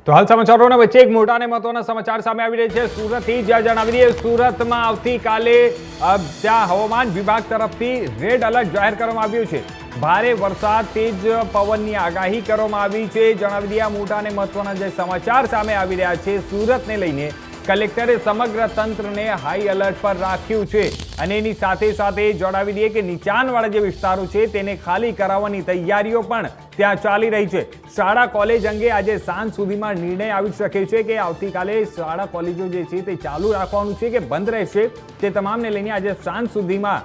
તો હાલ સમાચારોના વચ્ચે એક મોટા અને મહત્વના સમાચાર સામે આવી રહ્યા છે સુરતથી, જ્યાં જણાવી દઈએ સુરતમાં આવતીકાલે ત્યાં હવામાન વિભાગ તરફથી રેડ એલર્ટ જાહેર કરવામાં આવ્યું છે। ભારે વરસાદ, તેજ પવનની આગાહી કરવામાં આવી છે। જણાવી દઈએ મોટા અને મહત્વના જે સમાચાર સામે આવી રહ્યા છે સુરતને લઈને કલેક્ટરે સમગ્ર તંત્રને હાઈ એલર્ટ પર રાખ્યું છે અને એની સાથે સાથે જણાવી દઈએ કે નીચાણવાળા જે વિસ્તારો છે તેને ખાલી કરાવવાની તૈયારીઓ પણ ત્યાં ચાલી રહી છે। શાળા કોલેજ અંગે આજે સાંજ સુધીમાં નિર્ણય આવી શકે છે કે આવતીકાલે શાળા કોલેજો જે છે તે ચાલુ રાખવાનું છે કે બંધ રહેશે, તે તમામને લઈને આજે સાંજ સુધીમાં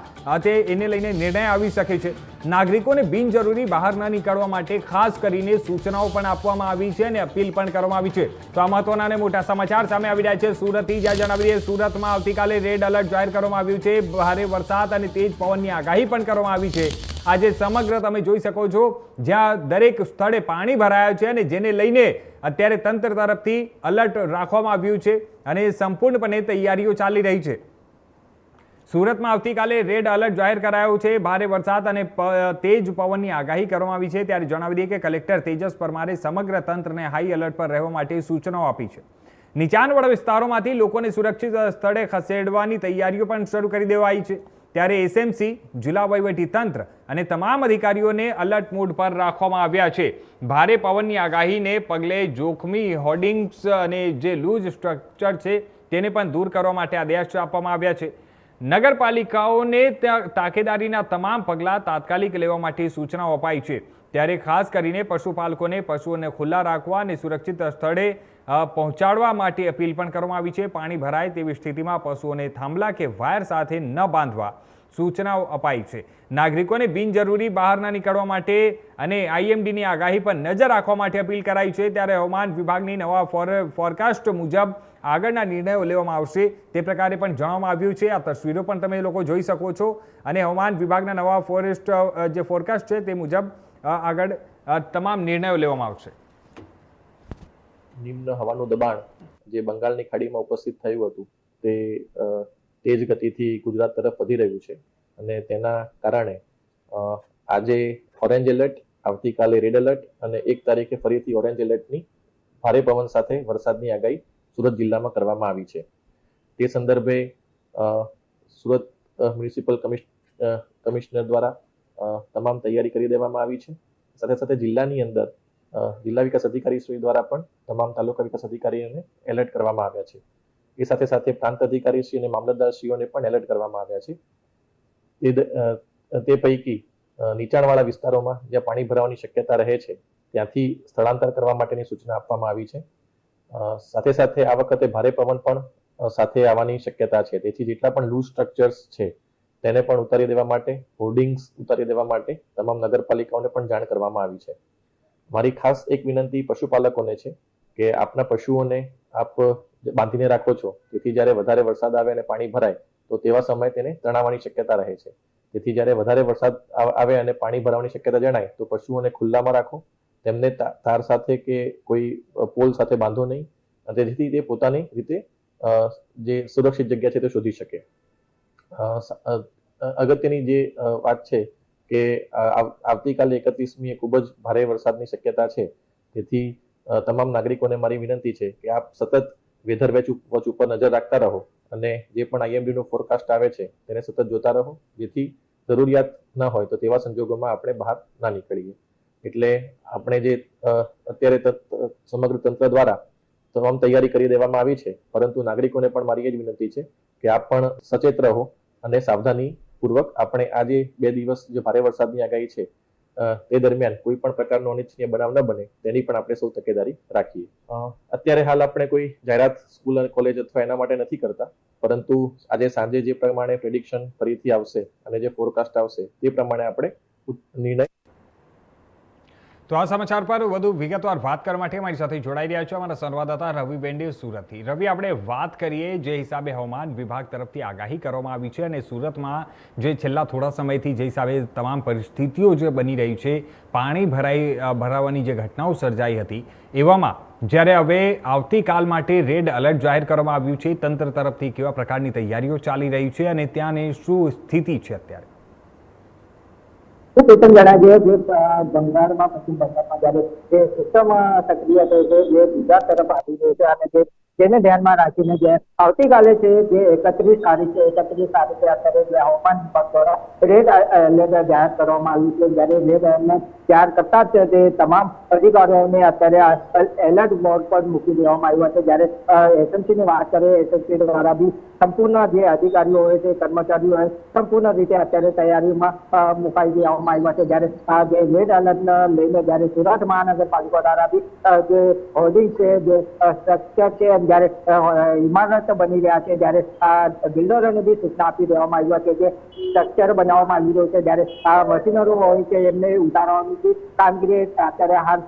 એને લઈને નિર્ણય આવી શકે છે। નાગરિકોને બિનજરૂરી બહાર ન નીકળવા માટે ખાસ કરીને સૂચનાઓ પણ આપવામાં આવી છે અને અપીલ પણ કરવામાં આવી છે। તો આ મહત્વના અને મોટા સમાચાર સામે આવી રહ્યા છે સુરતથી, જ્યાં જણાવી દઈએ સુરતમાં આવતીકાલે રેડ એલર્ટ જાહેર કરવામાં આવ્યું છે। ભારે વરસાદ અને તેજ પવનની આગાહી પણ કરવામાં આવી છે। આજે સમગ્ર તમે જોઈ શકો છો જ્યાં દરેક સ્થળે પાણી ભરાયા છે અને જેને લઈને અત્યારે તંત્ર તરફથી એલર્ટ રાખવામાં આવ્યું છે અને સંપૂર્ણપણે તૈયારીઓ ચાલી રહી છે। સુરતમાં આવતીકાલે રેડ એલર્ટ જાહેર કરાયો છે। ભારે વરસાદ અને તેજ પવનની આગાહી કરવામાં આવી છે। ત્યારે જણાવી દઈએ કે કલેક્ટર તેજસ પરમારે સમગ્ર તંત્રને હાઈ એલર્ટ પર રહેવા માટે સૂચનાઓ આપી છે। નીચાણવાળા વિસ્તારોમાંથી લોકોને સુરક્ષિત સ્થળે ખસેડવાની તૈયારીઓ પણ શરૂ કરી દેવાઈ છે। ત્યારે એસએમસી, જિલ્લા વહીવટી તંત્ર અને તમામ અધિકારીઓને એલર્ટ મોડ પર રાખવામાં આવ્યા છે। ભારે પવનની આગાહીને પગલે જોખમી હોર્ડિંગ્સ અને જે લૂઝ સ્ટ્રક્ચર છે તેને પણ દૂર કરવા માટે આદેશ આપવામાં આવ્યા છે। નગરપાલિકાઓને તાકેદારીના તમામ પગલાં તાત્કાલિક લેવા માટે સૂચનાઓ અપાઈ છે। ત્યારે ખાસ કરીને પશુપાલકોને પશુઓને ખુલ્લા રાખવા અને સુરક્ષિત સ્થળે પહોંચાડવા માટે અપીલ પણ કરવામાં આવી છે। પાણી ભરાય તેવી સ્થિતિમાં પશુઓને થાંભલા કે વાયર સાથે ન બાંધવા સૂચનાઓ અપાઈ છે। નાગરિકોને બિનજરૂરી બહાર ન નીકળવા માટે અને આઈએમડીની આગાહી પર નજર રાખવા માટે અપીલ કરાઈ છે। ત્યારે હવામાન વિભાગની નવા ફોરકાસ્ટ મુજબ આગળના નિર્ણયો લેવામાં આવશે તે પ્રકારે પણ જણાવવામાં આવ્યું છે। આ તસવીરો પણ તમે લોકો જોઈ શકો છો અને હવામાન વિભાગના નવા જે ફોરકાસ્ટ છે તે મુજબ આગળ તમામ નિર્ણયો લેવામાં આવશે। નિમ્ન હવાનું દબાણ જે બંગાળની ખાડીમાં ઉપસ્થિત થયું હતું તે તેજ ગતિથી ગુજરાત તરફ વધી રહ્યું છે અને તેના કારણે આજે ઓરેન્જ એલર્ટ, આવતીકાલે રેડ એલર્ટ અને 1 તારીખે ફરીથી ઓરેન્જ એલર્ટની ભારે પવન સાથે વરસાદની આગાહી સુરત જિલ્લામાં કરવામાં આવી છે। તે સંદર્ભે સુરત મ્યુનિસિપલ કમિશનર દ્વારા તમામ તૈયારી કરી દેવામાં આવી છે। સાથે સાથે જિલ્લાની અંદર જિલ્લા વિકાસ અધિકારીશ્રી દ્વારા પણ તમામ તાલુકા વિકાસ અધિકારીઓને એલર્ટ કરવામાં આવ્યા છે। એ સાથે સાથે પ્રાંત અધિકારીશ્રી અને મામલતદારશ્રીઓને પણ એલર્ટ કરવામાં આવ્યા છે। તે પૈકી નીચાણવાળા વિસ્તારોમાં જ્યાં પાણી ભરાવાની શક્યતા રહે છે ત્યાંથી સ્થળાંતર કરવા માટેની સૂચના આપવામાં આવી છે। સાથે સાથે આ વખતે ભારે પવન પણ સાથે આવવાની શક્યતા છે, તેથી જેટલા પણ લૂઝ સ્ટ્રક્ચર્સ છે તેને પણ ઉતારી દેવા માટે, હોર્ડિંગ્સ ઉતારી દેવા માટે તમામ નગરપાલિકાઓને પણ જાણ કરવામાં આવી છે। મારી ખાસ એક વિનંતી પશુપાલકોને છે કે આપના પશુઓને આપ બાંધીને રાખો છો, તેથી જ્યારે વધારે વરસાદ આવે અને પાણી ભરાય તો તેવા સમયે તેને તણાવવાની શક્યતા રહે છે। તેથી જ્યારે વધારે વરસાદ આવે અને પાણી ભરાવાની શક્યતા જણાય તો પશુઓને ખુલ્લામાં રાખો, તેમને તાર સાથે કે કોઈ પોલ સાથે બાંધો નહીં, જેથી તે પોતાની રીતે જે સુરક્ષિત જગ્યા છે તે શોધી શકે। અગત્યની જે વાત છે કે આવતીકાલે 31મીએ ખૂબ જ ભારે વરસાદની શક્યતા છે, તેથી તમામ નાગરિકોને મારી વિનંતી છે કે આપ સતત વેધર વોચ ઉપર નજર રાખતા રહો અને જે પણ આઈએમડીનો ફોરકાસ્ટ આવે છે તેને સતત જોતા રહો, જેથી જરૂરિયાત ન હોય તો તેવા સંજોગોમાં આપણે બહાર ના નીકળીએ। એટલે આપણે જે અત્યારે સમગ્ર તંત્ર દ્વારા તમામ તૈયારી કરી દેવામાં આવી છે, પરંતુ નાગરિકોને પણ મારી એ જ વિનંતી છે કે આપ પણ સચેત રહો અને સાવધાની પૂર્વક આપણે આજે 2 દિવસ જે ભારે વરસાદની આગાહી છે તે દરમિયાન કોઈ પણ પ્રકારનો અનિચ્છનીય બનાવ ન બને તેની પણ આપણે સૌ તકેદારી રાખીએ। અત્યારે હાલ આપણે કોઈ જાહેરાત સ્કૂલ અને કોલેજ અથવા એના માટે નથી કરતા, પરંતુ આજે સાંજે જે પ્રમાણે પ્રેડિક્શન ફરીથી આવશે અને જે ફોરકાસ્ટ આવશે તે પ્રમાણે આપણે નિર્ણય। તો આ સમાચાર પર વધુ વિગતવાર વાત કરવા માટે મારી સાથે જોડાઈ રહ્યા છે અમારા સંવાદદાતા રવિ બેંડે સુરતથી। રવિ, આપણે વાત કરીએ જે હિસાબે હવામાન વિભાગ તરફથી આગાહી કરવામાં આવી છે અને સુરતમાં જે છેલ્લા થોડા સમયથી જે હિસાબે તમામ પરિસ્થિતિઓ જે બની રહી છે, પાણી ભરાવાની જે ઘટનાઓ સર્જાઈ હતી, એવામાં જ્યારે હવે આવતીકાલ માટે રેડ એલર્ટ જાહેર કરવામાં આવ્યું છે, તંત્ર તરફથી કેવા પ્રકારની તૈયારીઓ ચાલી રહી છે અને ત્યાંની શું સ્થિતિ છે અત્યારે? કેતન જણાવીએ જે બંગાળમાં પશ્ચિમ બંગાળમાં જ્યારે જે સિસ્ટમ સક્રિય થઈ છે જે ગુજરાત તરફ આવી રહ્યું છે અને જેને ધ્યાનમાં રાખીને જે આવતીકાલે છે જે 31 તારીખે અત્યારે જે હવામાન વિભાગ દ્વારા રેડ એલર્ટ જાહેર કરવામાં આવ્યું છે. જ્યારે રેડ એલર્ટ જાહેર કરતા જ તે તમામ અધિકારીઓને અત્યારે એલર્ટ મોડ પર મૂકી દેવામાં આવ્યા છે. જ્યારે એસએમસીની વાત કરીએ, એસએમસી દ્વારા બી સંપૂર્ણ જે અધિકારીઓ હોય છે, કર્મચારીઓ હોય, સંપૂર્ણ રીતે અત્યારે તૈયારીમાં મુકાઈ દેવામાં આવ્યા છે. જ્યારે આ જે રેડ એલર્ટ લઈને જ્યારે સુરત મહાનગરપાલિકા દ્વારા બી જે હોર્ડિંગ છે, જે સ્ટ્રક્ચર છે, જ્યારે ઇમારત બની રહ્યા છે, જ્યારે આ બિલ્ડરોને બી સૂચના આપી દેવામાં આવ્યા છે કે સ્ટ્રક્ચર બનાવવામાં આવી રહ્યું છે. જ્યારે આ મશીનરો હોય છે એમને ઉતારવાની બી કામગીરી અત્યારે હાલ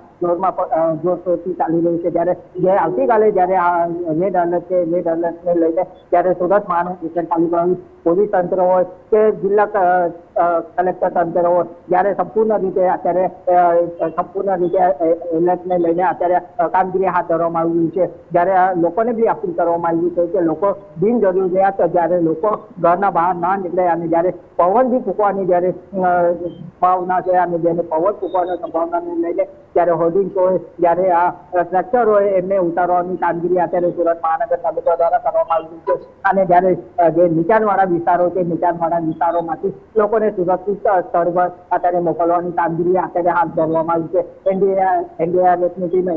જોરશોરથી ચાલી રહ્યું છે. જ્યારે જે આવતીકાલે જ્યારે આ રેડ એલર્ટ છે, રેડ એલર્ટને લઈને જ્યારે સુરત મહાનગરપાલિકાનું પોલીસ તંત્ર હોય કે જિલ્લા કલેક્ટર તંત્ર હોય, જ્યારે સંપૂર્ણ રીતે એલર્ટને લઈને અત્યારે કામગીરી હાથ ધરવામાં આવી છે. જ્યારે લોકોને બી અપીલ કરવામાં આવી છે કે લોકો બિનજરૂરિયાત જ્યારે લોકો ઘરના બહાર ના નીકળે અને જ્યારે પવન બી ફૂંકવાની જ્યારે સંભાવના છે અને જેને પવન ફૂંકવાની સંભાવનાને લઈને જ્યારે હોર્ડિંગ્સ હોય, જ્યારે આ સ્ટ્રક્ચર હોય એમને ઉતારવાની કામગીરી અત્યારે સુરત મહાનગરપાલિકા દ્વારા કરવામાં આવી છે. અને જ્યારે જે નીચાણવાળા વિસ્તારો છે, નીચાણવાળા વિસ્તારોમાંથી લોકોને સુરક્ષિત સ્થળ પર અત્યારે મોકલવાની કામગીરી અત્યારે હાથ ધરવામાં આવી છે. એનડીઆરએફની ટીમ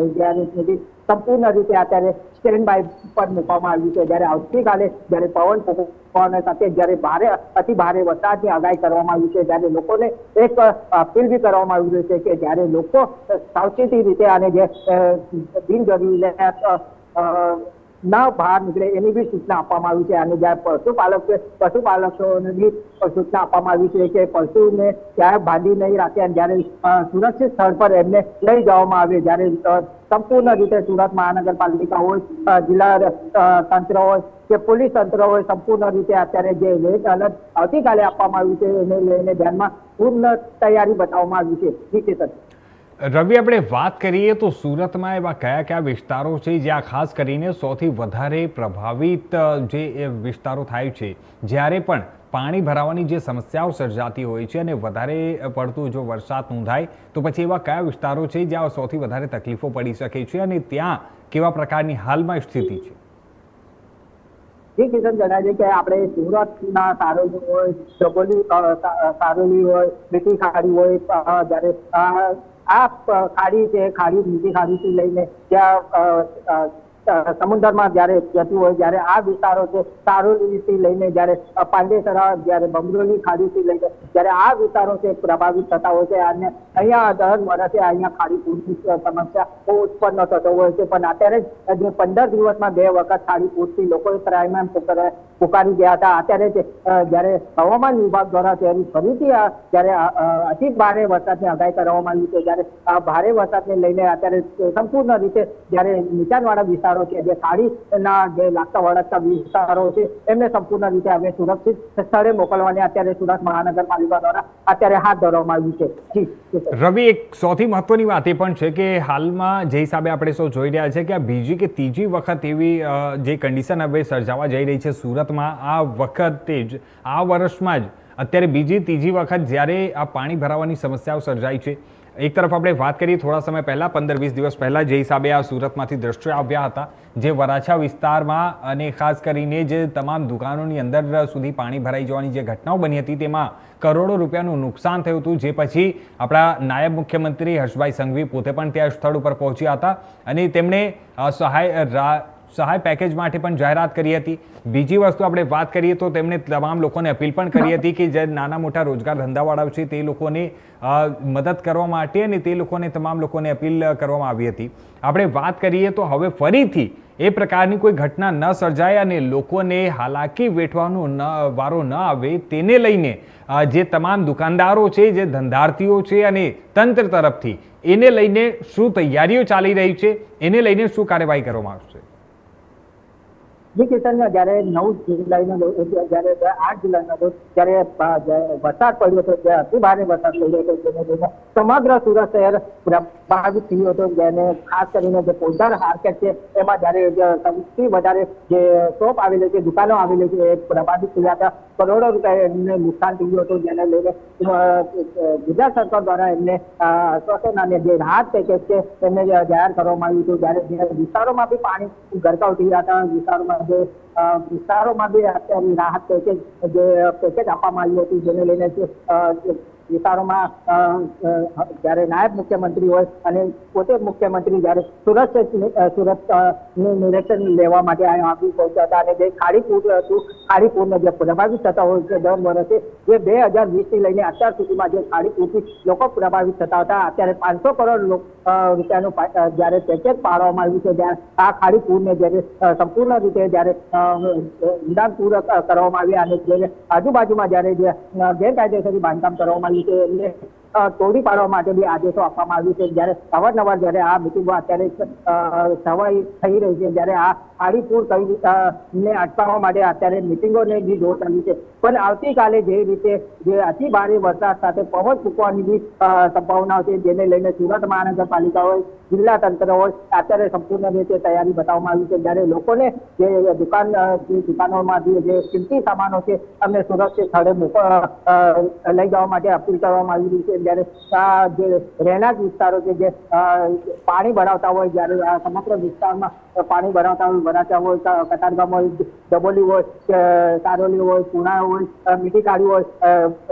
સંપૂર્ણ રીતે અત્યારે સ્ટેન્ડ બાય પર મૂકવામાં આવ્યું છે. જ્યારે આવતીકાલે જ્યારે પવન ફૂંકવાની સાથે જ્યારે અતિ ભારે વરસાદની આગાહી કરવામાં આવી છે, ત્યારે લોકોને એક અપીલ બી કરવામાં આવી રહી છે કે જ્યારે લોકો સાવચેતી રીતે અને જે બિનજરૂરી ના બહાર નીકળે એની બી સૂચના આપવામાં આવી છે. અને જ્યારે પશુપાલકોને બી સૂચના આપવામાં આવી છે કે પશુને ક્યાંય બાંધી નહીં રાખે અને જ્યારે સુરક્ષિત સ્થળ પર એમને લઈ જવામાં આવે. જ્યારે સંપૂર્ણ રીતે સુરત મહાનગરપાલિકા હોય, જિલ્લા તંત્ર હોય કે પોલીસ તંત્ર હોય, સંપૂર્ણ રીતે અત્યારે જે રેડ એલર્ટ આવતીકાલે આપવામાં આવ્યું છે એને લઈને ધ્યાનમાં પૂર્ણ તૈયારી બતાવવામાં આવી છે. રવિ, આપણે વાત કરીએ તો સુરતમાં એવા કયા કયા વિસ્તારો છે જ્યાં ખાસ કરીને સૌથી વધારે પ્રભાવિત જે વિસ્તારો થાય છે, જ્યારે પણ પાણી ભરાવાની જે સમસ્યાઓ સર્જાતી હોય છે અને વધારે પડતું જો વરસાદ નોંધાય તો પછી એવા કયા વિસ્તારો છે જ્યાં સૌથી વધારે તકલીફો પડી શકે છે અને ત્યાં કેવા પ્રકારની હાલમાં સ્થિતિ છે? જે કિશન જણાવે કે આપણે સુરતના સારોલી હોય, ચોકોલી સારોલી હોય, મીઠી ખાડી હોય, જ્યારે આ ખાડી છે, મીઠી ખાડીથી લઈને જ્યાં સમુદ્રમાં જ્યારે જતું હોય, જ્યારે આ વિસ્તારો છે સારોલીથી લઈને જ્યારે પાંડેસરા, જ્યારે બમરોલી ખાડીથી લઈને જ્યારે આ વિસ્તારો છે પ્રભાવિત થતા હોય છે. અને અહીંયા દર વર્ષે અહીંયા ખાડી પૂરની સમસ્યા ઉત્પન્ન થતો હોય છે. પણ અત્યારે જે 15 દિવસમાં 2 વખત ખાડી પૂરથી લોકોએ ત્રાહિમામ પુકારી ગયા હતા. અત્યારે જ્યારે હવામાન વિભાગ દ્વારા ફરીથી જ્યારે અતિ ભારે વરસાદની આગાહી કરવામાં આવી છે, જ્યારે આ ભારે વરસાદને લઈને અત્યારે સંપૂર્ણ રીતે જ્યારે નીચાણવાળા વિસ્તારો છે, જે ખાડીના જે લાગતા વળગતા વિસ્તારો છે એમને સંપૂર્ણ રીતે હવે સુરક્ષિત સ્થળે મોકલવાની અત્યારે સુરત મહાનગરપાલિકા દ્વારા અત્યારે હાથ ધરવામાં આવ્યું છે. રવિ, એક સૌથી મહત્વની વાત એ પણ છે કે હાલમાં જે હિસાબે આપણે સૌ જોઈ રહ્યા છે કે આ બીજી કે ત્રીજી વખત એવી જે કન્ડિશન હવે સર્જાવા જઈ રહી છે સુરતમાં, આ વખતે જ આ વર્ષમાં જ અત્યારે બીજી ત્રીજી વખત જ્યારે આ પાણી ભરાવાની સમસ્યાઓ સર્જાઈ છે. એક તરફ આપણે વાત કરીએ થોડા સમય પહેલાં 15-20 દિવસ પહેલાં જે હિસાબે આ સુરતમાંથી દ્રશ્યો આવ્યા હતા, જે વરાછા વિસ્તારમાં અને ખાસ કરીને જે તમામ દુકાનોની અંદર સુધી પાણી ભરાઈ જવાની જે ઘટનાઓ બની હતી તેમાં કરોડો રૂપિયાનું નુકસાન થયું હતું. જે પછી આપણા નાયબ મુખ્યમંત્રી હર્ષભાઈ સંઘવી પોતે પણ ત્યાં સ્થળ ઉપર પહોંચ્યા હતા અને તેમણે સહાય પેકેજ માટે પણ જાહેરાત કરી હતી. બીજી વસ્તુ આપણે વાત કરીએ તો તેમણે તમામ લોકોને અપીલ પણ કરી હતી કે જે નાના મોટા રોજગાર ધંધાવાળાઓ છે તે લોકોને મદદ કરવા માટે અને તે લોકોને તમામ લોકોને અપીલ કરવામાં આવી હતી. આપણે વાત કરીએ તો હવે ફરીથી એ પ્રકારની કોઈ ઘટના ન સર્જાય અને લોકોને હાલાકી વેઠવાનો વારો ન આવે તેને લઈને જે તમામ દુકાનદારો છે, જે ધંધાર્થીઓ છે અને તંત્ર તરફથી એને લઈને શું તૈયારીઓ ચાલી રહી છે, એને લઈને શું કાર્યવાહી કરવામાં આવશે? જી કિશન, જ્યારે 9 જુલાઈનો જ્યારે 8 જુલાઈનો જ્યારે વરસાદ પડ્યો હતો, જે અતિ ભારે વરસાદ પડ્યો હતો, જેને લઈને સમગ્ર સુરત શહેર પ્રભાવિત થયું હતું. જેને ખાસ કરીને જે પોદર માર્કેટ છે એમાં જ્યારે સૌથી વધારે જે શોપ આવેલી છે, દુકાનો આવેલી છે, એ પ્રભાવિત થયા હતા. કરોડો રૂપિયાને નુકસાન થયું હતું, જેને લઈને ગુજરાત સરકાર દ્વારા એમને આશ્વાસન અને જે રાહત પેકેજ છે એમને જાહેર કરવામાં આવ્યું હતું. જ્યારે જે વિસ્તારોમાં બી પાણી ગરકાવ થયા હતા, વિસ્તારોમાં બી અત્યારે રાહત પેકેજ આપવામાં આવ્યું હતું, જેને લઈને વિસ્તારોમાં જ્યારે નાયબ મુખ્યમંત્રી હોય અને પોતે મુખ્યમંત્રી જ્યારે સુરતનું નિરીક્ષણ લેવા માટે આવી પહોંચ્યા હતા. અને જે ખાડીપુર હતું, ખાડીપુરને જે પ્રભાવિત થતા હોય છે દર વર્ષે, જે 2020 થી લઈને અત્યાર સુધીમાં જે ખાડીપુરથી લોકો પ્રભાવિત થતા હતા, અત્યારે 500 કરોડ રૂપિયાનું જ્યારે પેકેજ પાડવામાં આવ્યું છે. જ્યારે આ ખાડીપુરને જ્યારે સંપૂર્ણ રીતે જ્યારે નિદાન પૂર્ણ કરવામાં આવ્યા અને જે આજુબાજુમાં જ્યારે જે ગેરકાયદેસર બાંધકામ કરવામાં આવ્યું છે એમને તોડી પાડવા માટે બી આદેશો આપવામાં આવ્યું છે. જ્યારે અવારનવાર જ્યારે આ મિટિંગો અત્યારે સવાઈ થઈ રહી છે, જ્યારે આ ખાડીપુર ને અટકાવવા માટે અત્યારે મિટિંગોને બી દોર ચાલી છે. પણ આવતીકાલે જે રીતે જે અતિ ભારે વરસાદ સાથે પવન ફૂંકવાની બી સંભાવના છે, જેને લઈને સુરત મહાનગરપાલિકા હોય, જિલ્લા તંત્ર હોય, અત્યારે સંપૂર્ણ રીતે તૈયારી બતાવવામાં આવી છે. જ્યારે લોકોને જે દુકાનોમાંથી જે કિંમતી સામાનો છે અમને સુરક્ષિત સ્થળે લઈ જવા માટે અપીલ કરવામાં આવી રહી છે. જ્યારે આ જે રહેણાંક વિસ્તારો છે, જે પાણી ભરાવતા હોય, જ્યારે આ સમગ્ર વિસ્તારમાં પાણી ભરાતા હોય, કતારગામ હોય, ડબોલી હોય, કારોલી હોય, પુણા હોય, મીઠીકાળી હોય,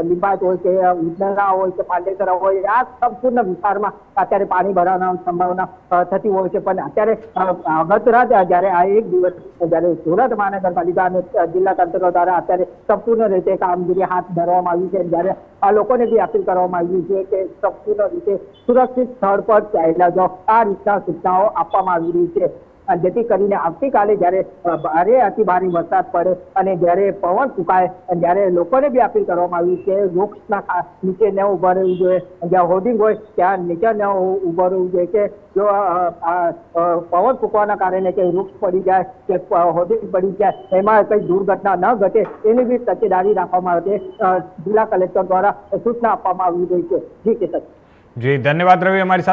લીંબાયત હોય કે ઉદનરા હોય કે પાંડેસરા હોય, આ સંપૂર્ણ વિસ્તારમાં અત્યારે પાણી ભરાવાની સંભાવના થતી હોય છે. પણ અત્યારે ગત રાત જ્યારે આ એક દિવસ જ્યારે સુરત મહાનગરપાલિકા અને જિલ્લા તંત્ર દ્વારા અત્યારે સંપૂર્ણ રીતે કામગીરી હાથ ધરવામાં આવી છે. જ્યારે આ લોકોને બી અપીલ કરવામાં આવી છે કે સંપૂર્ણ રીતે સુરક્ષિત સ્થળ પર ચાલ્યા જાઓ, આ રીતના સૂચનાઓ આપવામાં આવી રહી છે. જેથી કરીને આવતીકાલે જ્યારે ભારે અતિ ભારે વરસાદ પડે અને જ્યારે પવન ફૂંકાય, ત્યારે લોકોને બી અપીલ કરવામાં આવી છે વૃક્ષના નીચે ન ઉભા રહેવું જોઈએ, જ્યાં હોર્ડિંગ હોય ત્યાં નીચે ન ઉભા રહેવું જોઈએ. કે જો પવન ફૂંકવાના કારણે કે વૃક્ષ પડી જાય કે હોર્ડિંગ પડી જાય, એમાં કંઈ દુર્ઘટના ન ઘટે એની બી તકેદારી રાખવામાં આવે જિલ્લા કલેક્ટર દ્વારા સૂચના આપવામાં આવી રહી છે. જી કિશન. જી ધન્યવાદ રવિ, અમારી સાથે